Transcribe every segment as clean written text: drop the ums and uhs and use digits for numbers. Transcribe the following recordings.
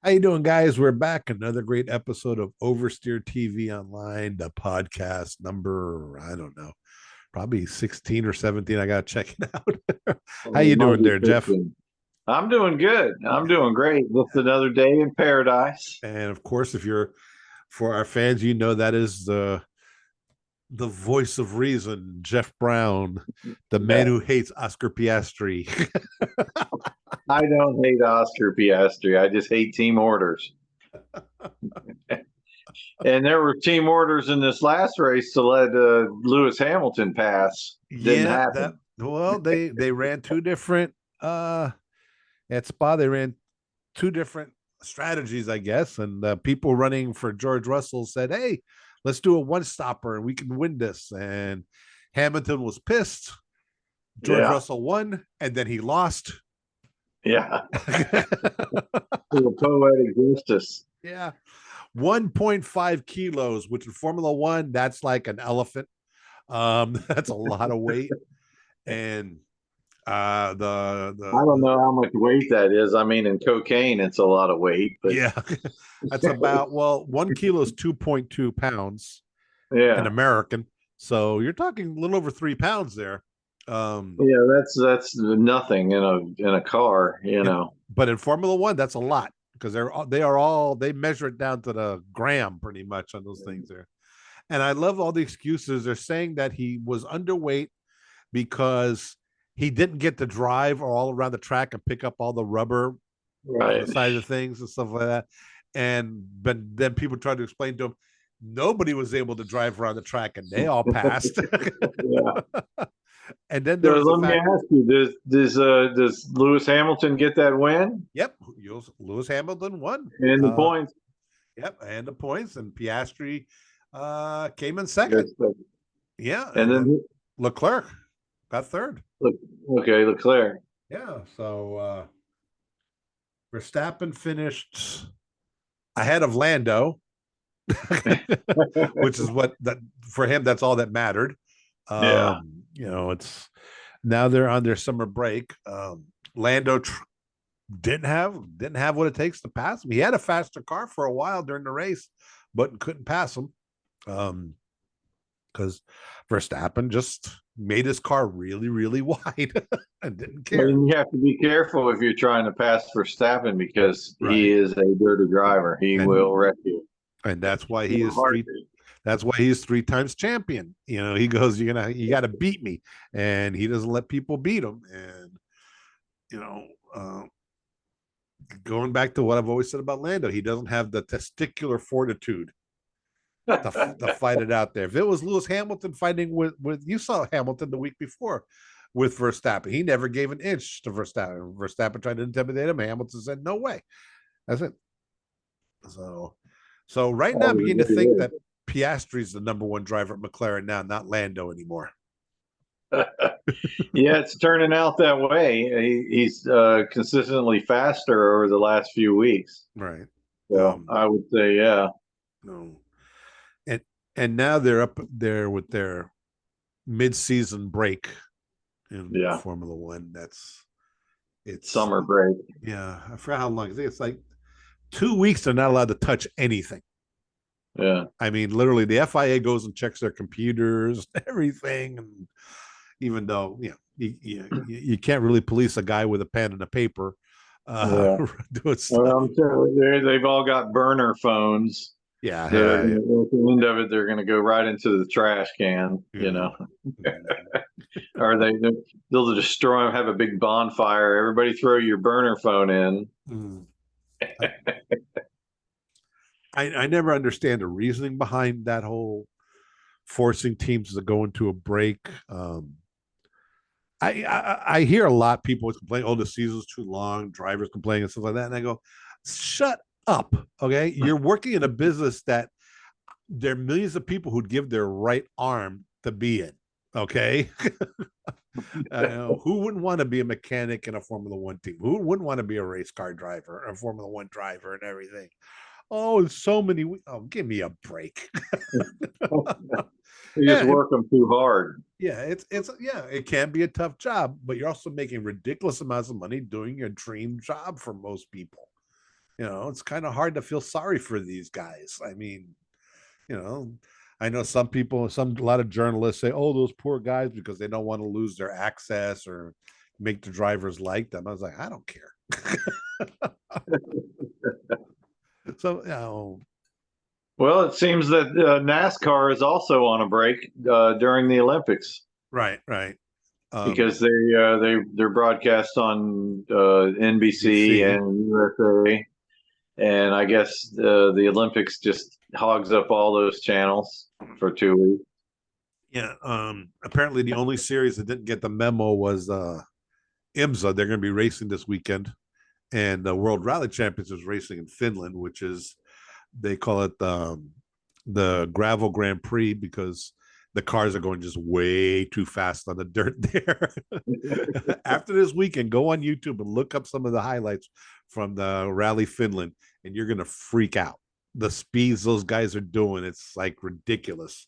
How you doing, guys? We're back. Another great episode of Oversteer TV Online, the podcast number, I don't know, probably 16 or 17. I gotta check it out. How Oh, you it might doing be there, Jeff? 15. I'm doing good. I'm doing great. Just another day in paradise. And of course, if you're for our fans, you know that is the voice of reason, Jeff Brown, the man Yeah. who hates Oscar Piastri. I don't hate Oscar Piastre. I just hate team orders. And there were team orders in this last race to let Lewis Hamilton pass. Didn't Yeah, that happen. well, they ran two different at Spa, they ran two different strategies, I guess. And people running for George Russell said, "Hey, let's do a one stopper and we can win this." And Hamilton was pissed. George Yeah. Russell won, and then he lost. Yeah. To a poetic justice. Yeah, 1.5 kilos, which in Formula One, that's like an elephant. That's a lot of weight. And I the don't know how much weight that is. I mean, in cocaine, it's a lot of weight, but yeah, that's about, well, 1 kilo is 2.2 pounds in yeah. American. So you're talking a little over 3 pounds there. Um, Yeah, that's nothing in a car, you in, know. but in Formula One, that's a lot because they measure it down to the gram pretty much on those things there. And I love all the excuses. They're saying that he was underweight because he didn't get to drive or all around the track and pick up all the rubber on the Right. side of things and stuff like that. And but then people tried to explain to him nobody was able to drive around the track and they all passed. Yeah. And then So there was the let me fact, ask you, does Lewis Hamilton get that win yep, Lewis Hamilton won. and the points? Yep, and the points, and Piastri came in second. Yes. Yeah, And and then then Leclerc got third. look, okay, Leclerc. Yeah, so Verstappen finished ahead of Lando, which is what that for him. That's all that mattered. Yeah. It's now they're on their summer break. Lando didn't have what it takes to pass him. He had a faster car for a while during the race, but couldn't pass him. Because Verstappen just made his car really, really wide and didn't Well, care. you have to be careful if you're trying to pass Verstappen because he Right. is a dirty driver. He will And wreck you and that's why in he a is three. heartbeat. That's why he's three times champion. He goes, you got to beat me, and he doesn't let people beat him. And you know, uh, going back to what I've always said about Lando, he doesn't have the testicular fortitude to fight it out there. If it was Lewis Hamilton fighting with you saw Hamilton the week before with Verstappen, he never gave an inch to Verstappen. Verstappen tried to intimidate him. Hamilton said, "No way." That's it. So right now, Oh, I'm he beginning to think really that Piastri's the number one driver at McLaren now, not Lando anymore. is. Yeah, it's turning out that way. He's consistently faster over the last few weeks. Right. So I would say, yeah, No. And and now they're up there with their mid-season break in yeah, Formula One. It's summer break. yeah, I forgot how long. I think it's like 2 weeks. They're not allowed to touch anything. Yeah. I mean, literally, the FIA goes and checks their computers, everything, and even though you can't really police a guy with a pen and a paper Yeah. doing Well, stuff. I'm sure they've all got burner phones Yeah, that are yeah, yeah. at the end of it, they're going to go right into the trash can, you know, or they'll destroy them, have a big bonfire. Everybody throw your burner phone in. Mm. I never understand the reasoning behind that whole forcing teams to go into a break. I hear a lot of people complain, oh, the season's too long, drivers complaining and stuff like that. And I go, shut up. Okay. You're working in a business that there are millions of people who'd give their right arm to be in. Okay. Who wouldn't want to be a mechanic in a Formula One team? Who wouldn't want to be a race car driver, a Formula One driver, and everything? Oh, so many. Oh, give me a break. You just Yeah, work them too hard. yeah, it's yeah, it can be a tough job, but you're also making ridiculous amounts of money doing your dream job for most people. it's kind of hard to feel sorry for these guys. I mean, you know, I know some people, a lot of journalists say, "Oh, those poor guys," because they don't want to lose their access or make the drivers like them. I was like, I don't care. So, Well, it seems that NASCAR is also on a break during the Olympics. right. Because they're broadcast on NBC NBC. and USA, and I guess the Olympics just hogs up all those channels for 2 weeks. Yeah. Apparently, the only series that didn't get the memo was IMSA. They're going to be racing this weekend, and the World Rally Champions is racing in Finland, which is, they call it the gravel Grand Prix, because the cars are going just way too fast on the dirt there. After this weekend, go on YouTube and look up some of the highlights from the Rally Finland, and you're going to freak out. The speeds those guys are doing, it's like ridiculous.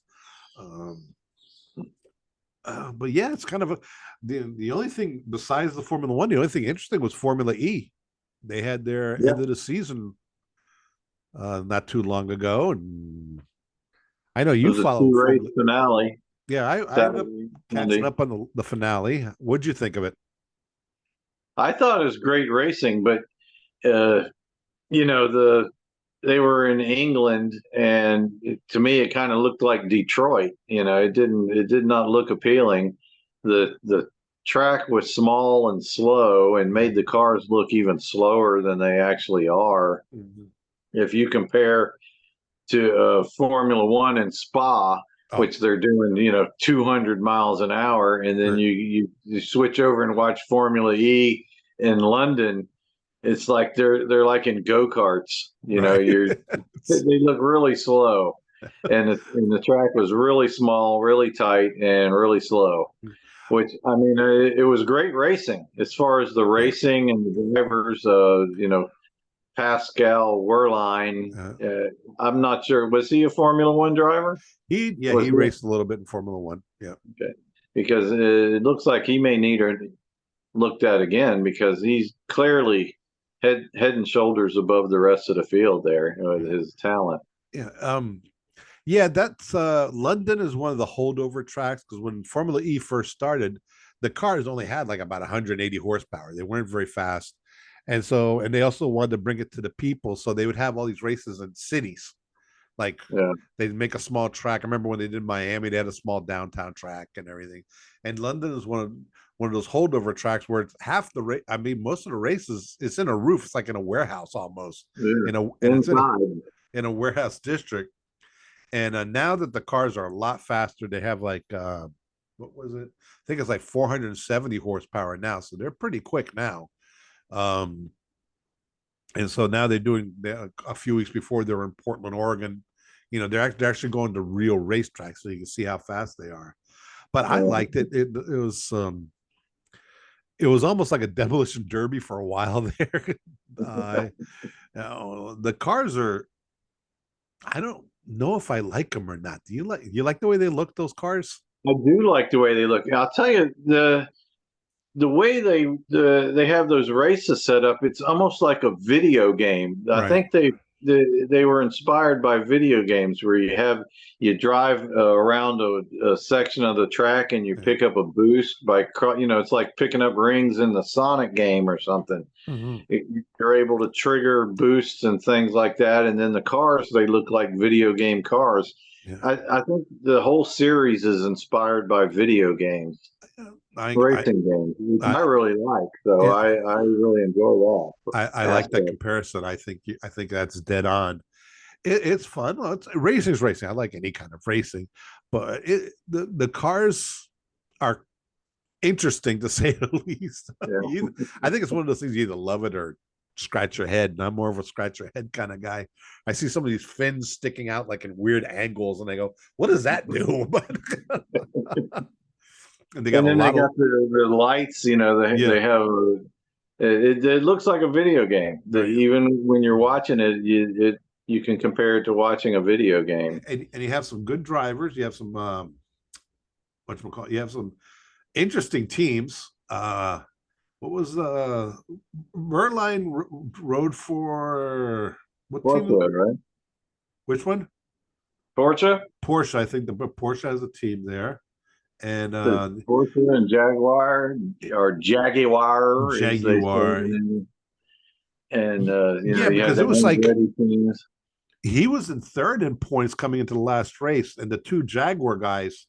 But yeah, it's kind of the only thing besides the Formula One, the only thing interesting was Formula E. They had their end of the season not too long ago, and I know you follow race finale. Yeah, I ended up catching up on the finale. What'd you think of it? I thought it was great racing, but they were in England, and to me, it kind of looked like Detroit. It did not look appealing. The track was small and slow, and made the cars look even slower than they actually are. Mm-hmm. If you compare to Formula One and Spa, which they're doing, 200 miles an hour, and then you switch over and watch Formula E in London. It's like they're like in go-karts, they look really slow, and the track was really small, really tight, and really slow. Which, I mean, it was great racing as far as the racing and the drivers. Pascal Wehrlein. I'm not sure. Was he a Formula One driver? He raced a little bit in Formula One. Yeah. Okay. Because it looks like he may need her looked at again, because he's clearly head and shoulders above the rest of the field there with his talent. Yeah. That's London is one of the holdover tracks, because when Formula E first started, the cars only had like about 180 horsepower. They weren't very fast. And they also wanted to bring it to the people. So they would have all these races in cities. Like they'd make a small track. I remember when they did Miami, they had a small downtown track and everything. And London is one of those holdover tracks where it's half the race. I mean, most of the races, it's in a roof. It's like in a warehouse almost. It's in a warehouse district. And now that the cars are a lot faster, they have like what was it? I think it's like 470 horsepower now. So they're pretty quick now. And so now they're doing, a few weeks before, they were in Portland, Oregon. They're actually going to real racetracks, so you can see how fast they are. But I liked it. It was almost like a demolition derby for a while there. The cars are, I don't know if I like them or not. Do you like the way they look, those cars? I do like the way they look. I'll tell you, the way they have those races set up, it's almost like a video game. I think they were inspired by video games, where you drive around a section of the track, and you pick up a boost by it's like picking up rings in the Sonic game or something. Mm-hmm. You're able to trigger boosts and things like that, and then the cars, they look like video game cars. Yeah. I think the whole series is inspired by video games. Racing games, which I really like. So I really enjoy that. I like that comparison. I think that's dead on. It's fun. Well, racing's racing. I like any kind of racing, but the cars are interesting, to say the least. Yeah. I think it's one of those things, you either love it or scratch your head. And I'm more of a scratch your head kind of guy. I see some of these fins sticking out like in weird angles, and I go, "What does that do?" And they got the lights, they have it looks like a video game. Even when you're watching it, you can compare it to watching a video game. And you have some good drivers. You have some you have some interesting teams. What was Verline rode for what team? Porsche, right? Which one? Porsche? Porsche. I think the Porsche has a team there, and Porsche and Jaguar, or Jaguar, as they say. Jaguar. And Yeah, you had because the it was like Andretti teams. he was in third in points coming into the last race, and the two Jaguar guys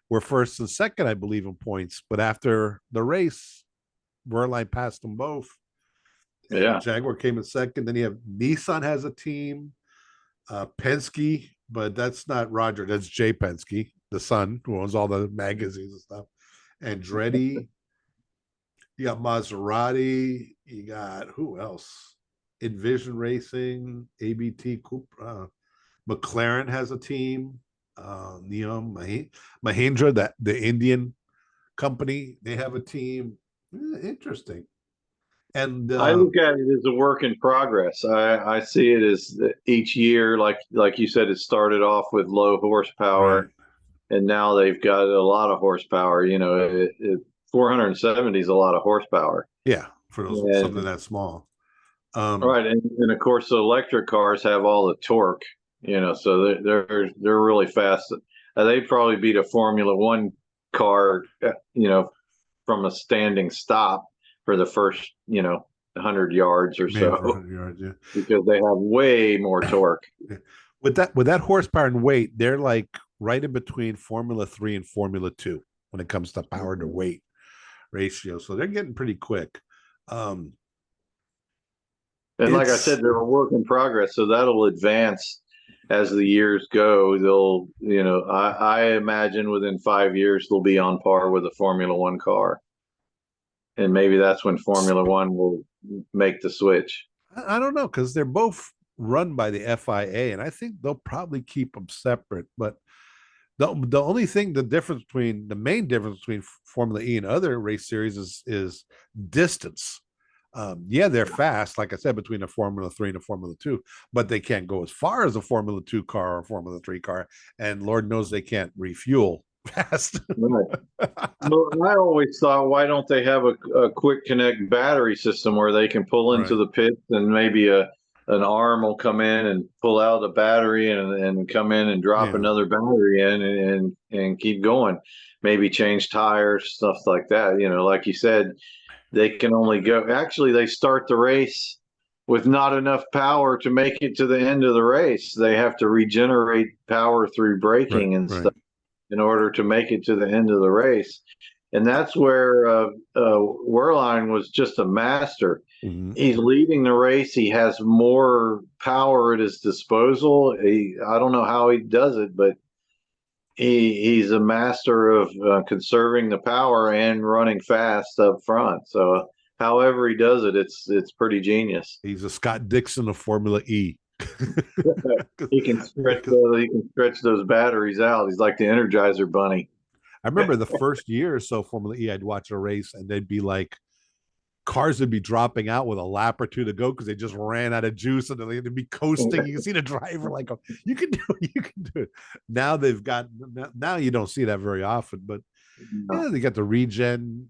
were first and second, I believe, in points. But after the race, Verline passed them both. And Yeah. Jaguar came in second. Then you have Nissan has a team, Penske, but that's not Roger. That's Jay Penske, the son who owns all the magazines and stuff. Andretti. You got Maserati. You got who else? Envision Racing, ABT, Cooper, McLaren has a team. Neom Mahindra, the Indian company, they have a team. Interesting. And I look at it as a work in progress. I see it as each year, like you said, it started off with low horsepower, right. and now they've got a lot of horsepower. 470 is a lot of horsepower. Yeah, for those something that small. Right, and of course the electric cars have all the torque. So they're really fast. They'd probably beat a Formula One car, from a standing stop for the first 100 yards or so, yards, yeah. because they have way more torque. With that horsepower and weight, they're like right in between Formula 3 and Formula 2 when it comes to power to weight ratio. So they're getting pretty quick. And like I said, they're a work in progress, so that'll advance as the years go. I imagine within 5 years they'll be on par with a Formula One car, and maybe that's when Formula One will make the switch. I don't know, because they're both run by the FIA, and I think they'll probably keep them separate. But the only thing, the main difference between Formula E and other race series is distance. Yeah, they're fast, like I said, between a Formula 3 and a Formula 2, but they can't go as far as a Formula 2 car or a Formula 3 car, and Lord knows they can't refuel fast. Right. Well, I always thought, why don't they have a quick connect battery system where they can pull into the pits, and maybe an arm will come in and pull out the battery and come in and drop another battery in and keep going. Maybe change tires, stuff like that. Like you said, they can only go. Actually, they start the race with not enough power to make it to the end of the race. They have to regenerate power through braking and stuff in order to make it to the end of the race. And that's where Wehrlein was just a master. Mm-hmm. He's leading the race. He has more power at his disposal. I don't know how he does it, but he's a master of conserving the power and running fast up front. So however he does it, it's pretty genius. He's a Scott Dixon of Formula E. He can stretch those batteries out. He's like the Energizer Bunny. I remember the first year or so Formula E, I'd watch a race and they'd be like, cars would be dropping out with a lap or two to go because they just ran out of juice, and they'd be coasting. You can see the driver like, oh, you can do it, you can do it. Now you don't see that very often, but they got the regen.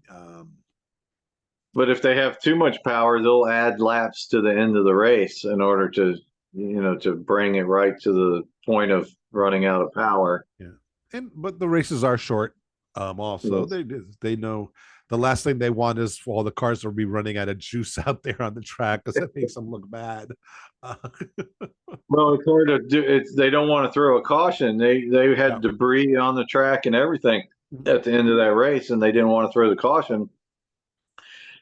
But if they have too much power, they'll add laps to the end of the race in order to to bring it right to the point of running out of power. Yeah, but the races are short. Also, they know the last thing they want is for all the cars to be running out of juice out there on the track, because that makes them look bad. Well, it's hard to do. They don't want to throw a caution. They had debris on the track and everything at the end of that race, and they didn't want to throw the caution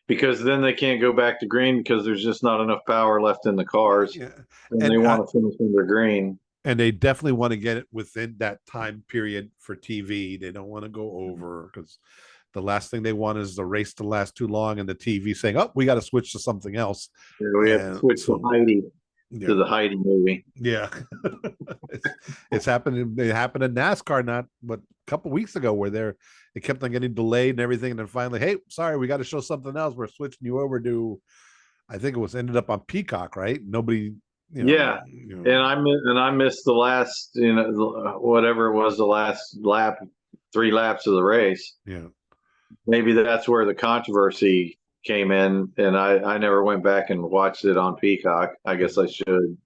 because then they can't go back to green because there's just not enough power left in the cars. Yeah. And they want to finish under green. And they definitely want to get it within that time period for TV. They don't want to go over, because the last thing they want is the race to last too long and the TV saying, "Oh, we got to switch to something else." Yeah, we have to switch to Heidi, to the Heidi movie. Yeah, it's happened. It happened in NASCAR a couple weeks ago, where it kept on getting delayed and everything, and then finally, hey, sorry, we got to show something else. We're switching you over to, I think it ended up on Peacock, right? Nobody. And I missed the last, whatever it was, the last lap, 3 laps of the race. Yeah. Maybe that's where the controversy came in, and I never went back and watched it on Peacock. I guess I should.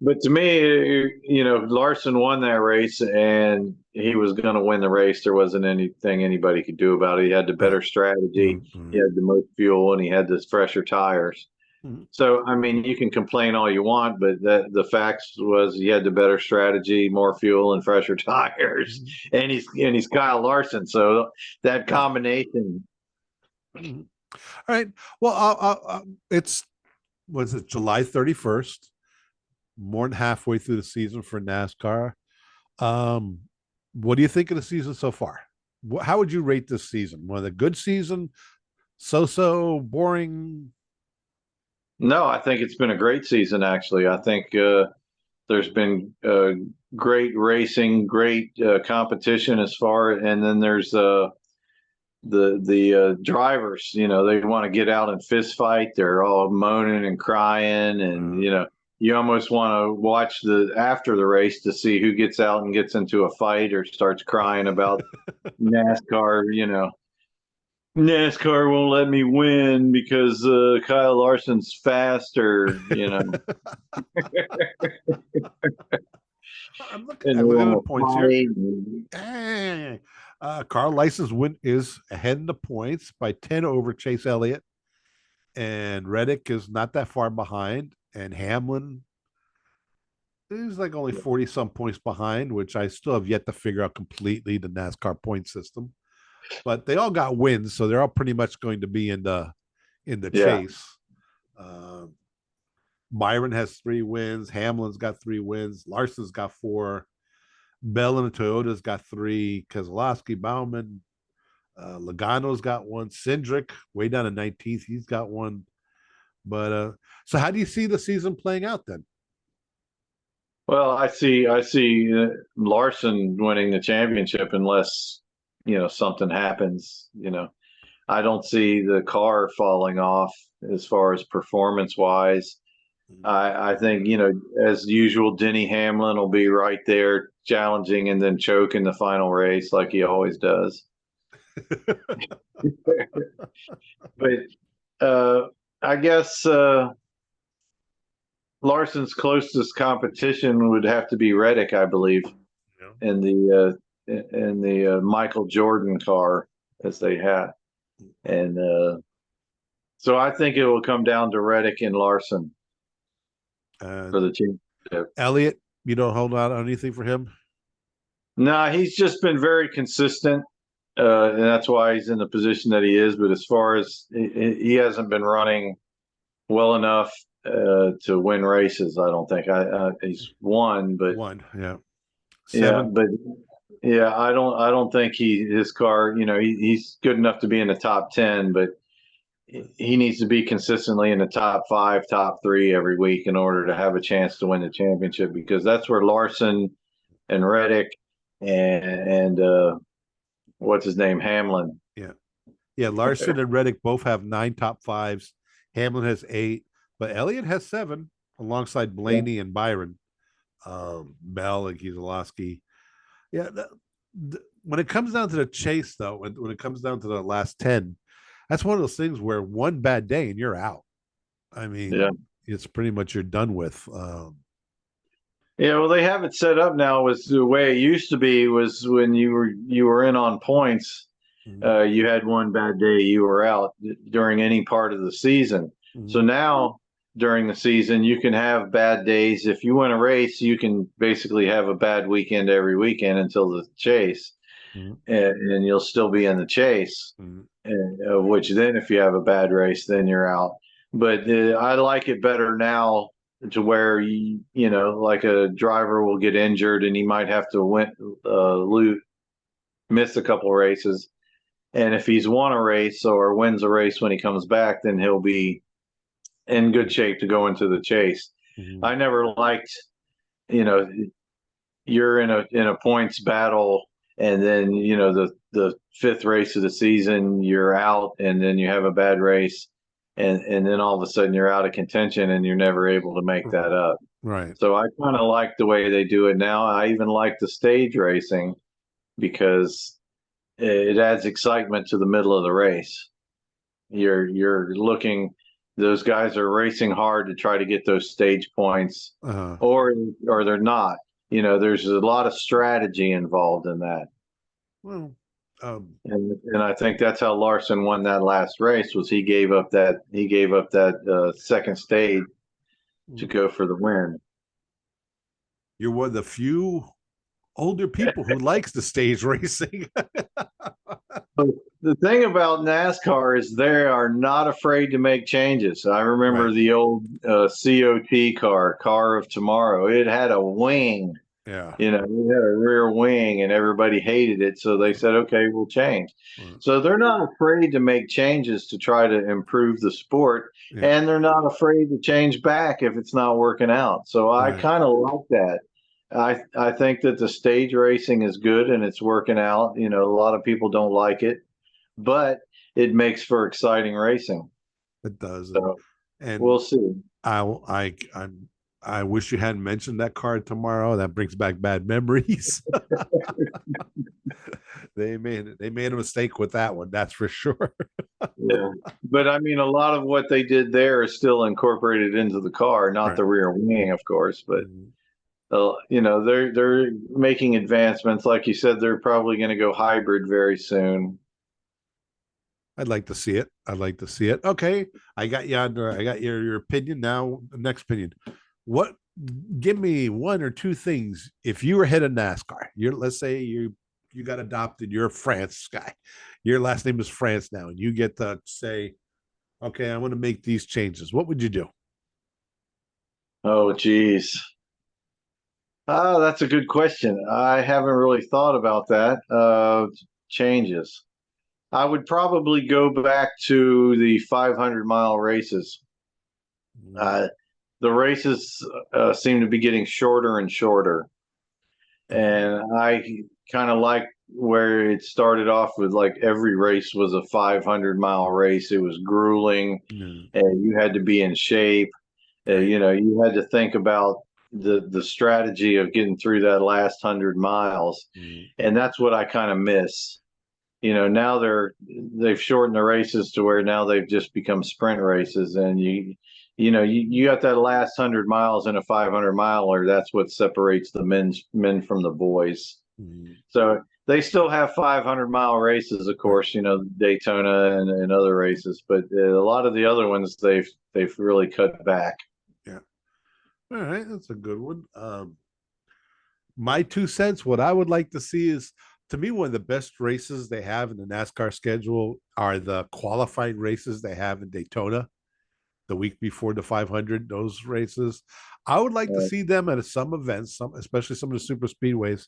But to me, Larson won that race, and he was going to win the race. There wasn't anything anybody could do about it. He had the better strategy. Mm-hmm. He had the most fuel, and he had the fresher tires. Mm-hmm. So, I mean, you can complain all you want, but the facts was he had the better strategy, more fuel, and fresher tires, and he's Kyle Larson. So that combination. Mm-hmm. All right. Well, was it July 31st? More than halfway through the season for NASCAR. What do you think of the season so far? How would you rate this season? Was it a good season? So boring? No, I think it's been a great season. Actually, I think there's been great racing, great competition and then there's the drivers. They want to get out and fist fight. They're all moaning and crying, and you almost want to watch after the race to see who gets out and gets into a fight or starts crying about NASCAR. NASCAR won't let me win because Kyle Larson's faster. I'm looking at the points here. Carl Lyson's win is ahead in the points by 10 over Chase Elliott, and Reddick is not that far behind, and Hamlin is like only 40 some points behind, which I still have yet to figure out completely the NASCAR point system. But they all got wins, so they're all pretty much going to be in the chase. Byron has 3 wins. Hamlin's got 3 wins. Larson's got 4. Bell and the Toyota's got 3. Keselowski, Bauman, Logano's got 1. Cindric, way down to 19th, he's got 1. But so how do you see the season playing out then? Well, I see Larson winning the championship unless something happens. I don't see the car falling off as far as performance wise. I think as usual, Denny Hamlin will be right there challenging and then choke in the final race like he always does. But I guess Larson's closest competition would have to be Reddick, I believe, in the Michael Jordan car as they had, and so I think it will come down to Reddick and Larson for the championship. Elliott, you don't hold out on anything for him? No, he's just been very consistent, and that's why he's in the position that he is. But as far as he hasn't been running well enough to win races, I don't think. He's won, but yeah, 7. Yeah, but yeah, I don't think his car. He's good enough to be in the top 10, but he needs to be consistently in the top 5, top 3 every week in order to have a chance to win the championship, because that's where Larson and Reddick and what's his name, Hamlin. Yeah. Larson and Reddick both have 9 top 5s. Hamlin has 8, but Elliott has 7 alongside Blaney and Byron, Bell and Keselowski. Yeah. When it comes down to the chase, though, when it comes down to the last 10, that's one of those things where one bad day and you're out. I mean, it's pretty much you're done with. Yeah, well, they have it set up now. Was the way it used to be was when you were in on points, you had one bad day, you were out during any part of the season. So now during the season, you can have bad days. If you win a race, you can basically have a bad weekend every weekend until the chase, and you'll still be in the chase. And, which then, if you have a bad race, then you're out. But I like it better now, to where like a driver will get injured and he might have to miss a couple races, and if he's won a race or wins a race when he comes back, then he'll be in good shape to go into the chase. I never liked, you're in a points battle, and then the 5th race of the season you're out, and then you have a bad race, and then all of a sudden you're out of contention and you're never able to make that up. Right. So I kind of like the way they do it now. I even like the stage racing, because it adds excitement to the middle of the race. You're looking, those guys are racing hard to try to get those stage points, Uh, or they're not. There's a lot of strategy involved in that. well, And I think that's how Larson won that last race, was he gave up that second stage to go for the win. you're one of the few older people who likes the stage racing. The thing about NASCAR is they are not afraid to make changes. I remember Right. the old COT car of tomorrow. It had a wing, Yeah. it had a rear wing, and everybody hated it. So they said, okay, we'll change. So they're not afraid to make changes to try to improve the sport. Yeah. And they're not afraid to change back if it's not working out. So I Right. kind of like that. I think that the stage racing is good and it's working out. A lot of people don't like it, but it makes for exciting racing. It does. So And we'll see. I wish you hadn't mentioned that card tomorrow. That brings back bad memories. They made a mistake with that one, that's for sure. Yeah. But I mean, a lot of what they did there is still incorporated into the car, not Right. the rear wing, of course, but Mhm. they're making advancements. Like you said, they're probably going to go hybrid very soon. I'd like to see it. I'd like to see it. Okay, I got you under. I got your opinion. Now, the next opinion. What? Give me one or two things. If you were head of NASCAR, let's say you got adopted. You're a France guy. Your last name is France now, and you get to say, "Okay, I want to make these changes." What would you do? Oh, geez. Oh, that's a good question. I haven't really thought about that. Changes. I would probably go back to the 500-mile races. Uh, the races seem to be getting shorter and shorter. And I kind of like where it started off with, like, every race was a 500-mile race. It was grueling, Mm, and you had to be in shape. right. You had to think about the strategy of getting through that last 100 miles, Mm, and that's what I kind of miss. Now they've shortened the races to where now they've just become sprint races, and you got that last 100 miles in a 500 miler. That's what separates the men from the boys. mm. So they still have 500-mile races, of Right. course, Daytona and other races, but a lot of the other ones they've really cut back. Yeah. All right, that's a good one. My 2 cents, what I would like to see is, to me, one of the best races they have in the NASCAR schedule are the qualifying races they have in Daytona the week before the 500. Those races, I would like to Uh, see them at some events, especially some of the super speedways.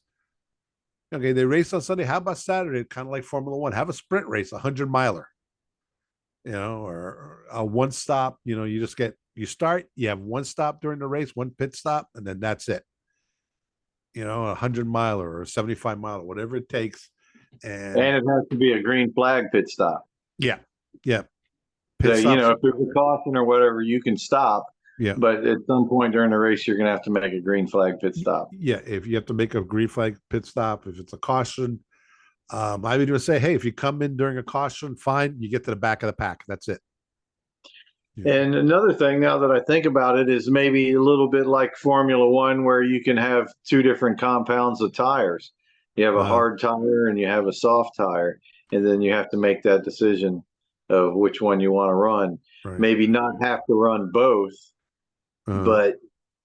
Okay, they race on Sunday. How about Saturday? Kind of like Formula One. Have a sprint race, 100 miler, or a one stop. You start, you have one stop during the race, one pit stop, and then that's it. 100 miler or 75 miler, whatever it takes. And and it has to be a green flag pit stop. yeah, yeah, So, pit stops. if there's a caution or whatever, you can stop, Yeah, but at some point during the race, you're going to have to make a green flag pit stop. yeah. If you have to make a green flag pit stop, if it's a caution, I would just say, hey, if you come in during a caution, fine. You get to the back of the pack. That's it. Yeah. And another thing, now that I think about it, is maybe a little bit like Formula One, where you can have two different compounds of tires. You have a Uh, hard tire and you have a soft tire, and then you have to make that decision of which one you want to run. right. Maybe not have to run both, Uh, but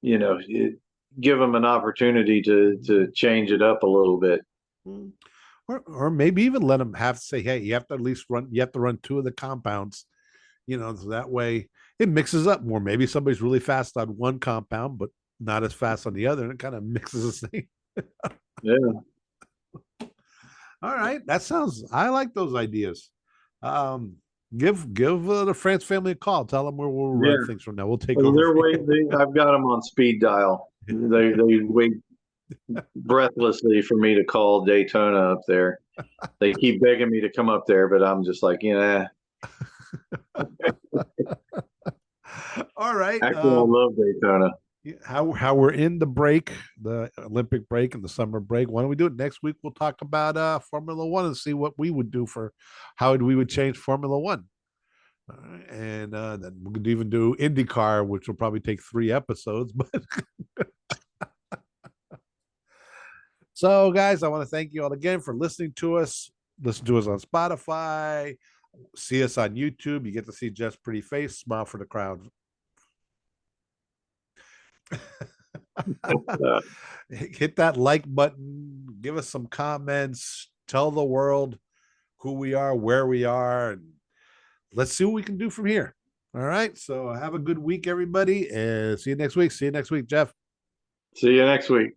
you know, it, give them an opportunity to change it up a little bit. or maybe even let them have to say, hey, you have to at least run. You have to run two of the compounds. So that way it mixes up more. Maybe somebody's really fast on one compound, but not as fast on the other, and it kind of mixes the thing. Yeah, All right, that sounds. I like those ideas. Um, give the France family a call. Tell them where we'll run yeah. things from now. We'll take Well, over. they're waiting. I've got them on speed dial. They wait breathlessly for me to call Daytona up there. They keep begging me to come up there, but I'm just like, All right. actually, I love Daytona. how we're in the break, the Olympic break and the summer break. Why don't we do it next week? We'll talk about Formula One and see what we would do for how we would change Formula One. And then we could even do IndyCar, which will probably take 3 episodes. But so, guys, I want to thank you all again for listening to us. Listen to us on Spotify. See us on YouTube. You get to see Jeff's pretty face. Smile for the crowd. Uh, Hit that like button. Give us some comments. Tell the world who we are, where we are, and let's see what we can do from here. All right. So have a good week, everybody, and see you next week. See you next week, Jeff. See you next week.